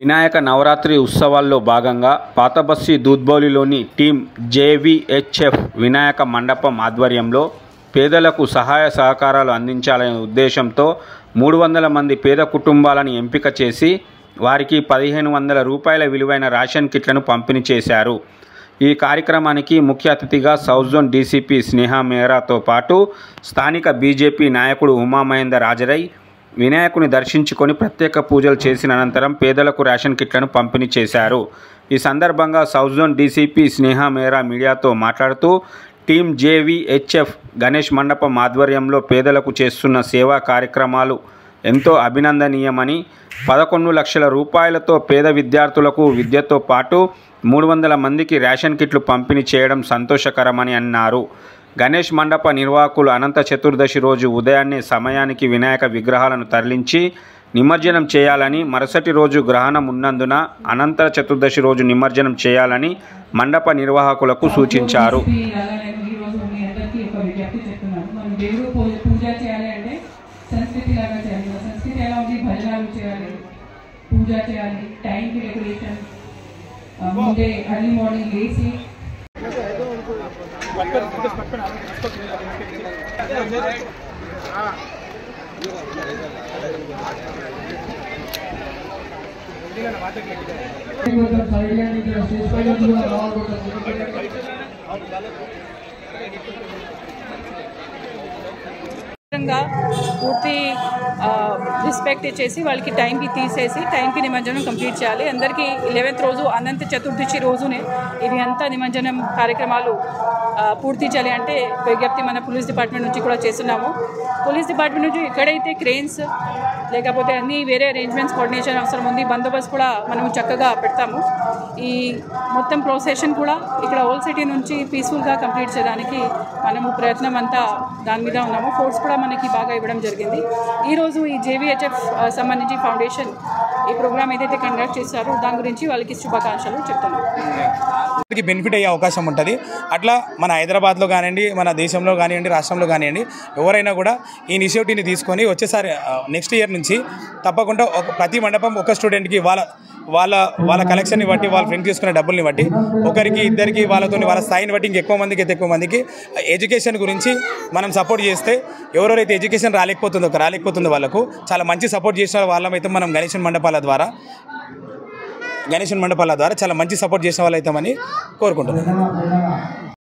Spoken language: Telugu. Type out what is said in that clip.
వినాయక నవరాత్రి ఉత్సవాల్లో భాగంగా పాతబస్తీ దూద్బౌలిలోని టీం జేవీహెచ్ఎఫ్ వినాయక మండపం ఆధ్వర్యంలో పేదలకు సహాయ సహకారాలు అందించాలనే ఉద్దేశంతో 300 మంది పేద కుటుంబాలను ఎంపిక చేసి వారికి 1500 రూపాయల విలువైన రేషన్ కిట్లను పంపిణీ చేశారు. ఈ కార్యక్రమానికి ముఖ్య అతిథిగా సౌత్ జోన్ డీసీపీ స్నేహా మెహ్రాతో పాటు స్థానిక బీజేపీ నాయకుడు ఉమామహేందర్ హాజరై వినాయకుని దర్శించుకొని ప్రత్యేక పూజలు చేసిన అనంతరం పేదలకు రేషన్ కిట్లను పంపిణీ చేశారు. ఈ సందర్భంగా south zone DCP Sneha Mehra మీడియాతో మాట్లాడుతూ టీం జేవీహెచ్ఎఫ్ గణేష్ మండపం ఆధ్వర్యంలో పేదలకు చేస్తున్న సేవా కార్యక్రమాలు ఎంతో అభినందనీయమని, 11 లక్షల రూపాయలతో పేద విద్యార్థులకు విద్యతో పాటు 300 మందికి రేషన్ కిట్లు పంపిణీ చేయడం సంతోషకరమని అన్నారు. గణేష్ మండప నిర్వాహకులు అనంత చతుర్దశి రోజు ఉదయాన్నే సమయానికి వినాయక విగ్రహాలను తరలించి నిమజ్జనం చేయాలని, మరుసటి రోజు గ్రహణం ఉన్నందున అనంత చతుర్దశి రోజు నిమజ్జనం చేయాలని మండప నిర్వాహకులకు సూచించారు. పూర్తి రెస్పెక్ట్ ఇచ్చేసి వాళ్ళకి టైంకి తీసేసి టైంకి నిమజ్జనం కంప్లీట్ చేయాలి. అందరికీ 11th రోజు అనంత చతుర్దశి రోజునే ఇవి అంతా నిమజ్జనం కార్యక్రమాలు పూర్తి చేయాలి అంటే విజ్ఞప్తి మన పోలీస్ డిపార్ట్మెంట్ నుంచి కూడా చేస్తున్నాము. పోలీస్ డిపార్ట్మెంట్ నుంచి ఎక్కడైతే క్రెయిన్స్ లేకపోతే అన్ని వేరే అరేంజ్మెంట్స్ కోఆర్డినేషన్ అవసరం ఉంది, బందోబస్తు కూడా మనము చక్కగా పెడతాము. ఈ మొత్తం ప్రొసెషన్ కూడా ఇక్కడ ఓల్డ్ సిటీ నుంచి పీస్ఫుల్గా కంప్లీట్ చేయడానికి మనము ప్రయత్నం అంతా దాని మీద ఉన్నాము. ఫోర్స్ కూడా మనకి బాగా ఇవ్వడం జరిగింది. ఈరోజు ఈ జేవీహెచ్ఎఫ్ సంబంధించి ఫౌండేషన్ ఈ ప్రోగ్రామ్ ఏదైతే కండక్ట్ చేశారో దాని గురించి వాళ్ళకి శుభాకాంక్షలు చెప్తున్నాం. బెనిఫిట్ అయ్యే అవకాశం ఉంటుంది. అట్లా మన హైదరాబాద్లో కానివ్వండి, మన దేశంలో కానివ్వండి, రాష్ట్రంలో కానివ్వండి, ఎవరైనా కూడా ఈ ఇనిషియేటివ్ని తీసుకొని వచ్చేసారి నెక్స్ట్ ఇయర్ నుంచి తప్పకుండా ప్రతి మండపం ఒక స్టూడెంట్కి వాళ్ళ కలెక్షన్ని బట్టి, వాళ్ళ ఫ్రెండ్ తీసుకునే డబ్బుల్ని బట్టి ఒకరికి ఇద్దరికి వాళ్ళ స్థాయిని బట్టి ఇంకెక్కువ మందికి అయితే ఎక్కువ మందికి ఎడ్యుకేషన్ గురించి మనం సపోర్ట్ చేస్తే ఎవరెవరైతే ఎడ్యుకేషన్ రాలేకపోతుందో వాళ్ళకు చాలా మంచి సపోర్ట్ చేసిన వాళ్ళమైతే మనం గణేష్ మండపాల ద్వారా చాలా మంచి సపోర్ట్ చేసిన వాళ్ళు అవుతామని కోరుకుంటున్నాను.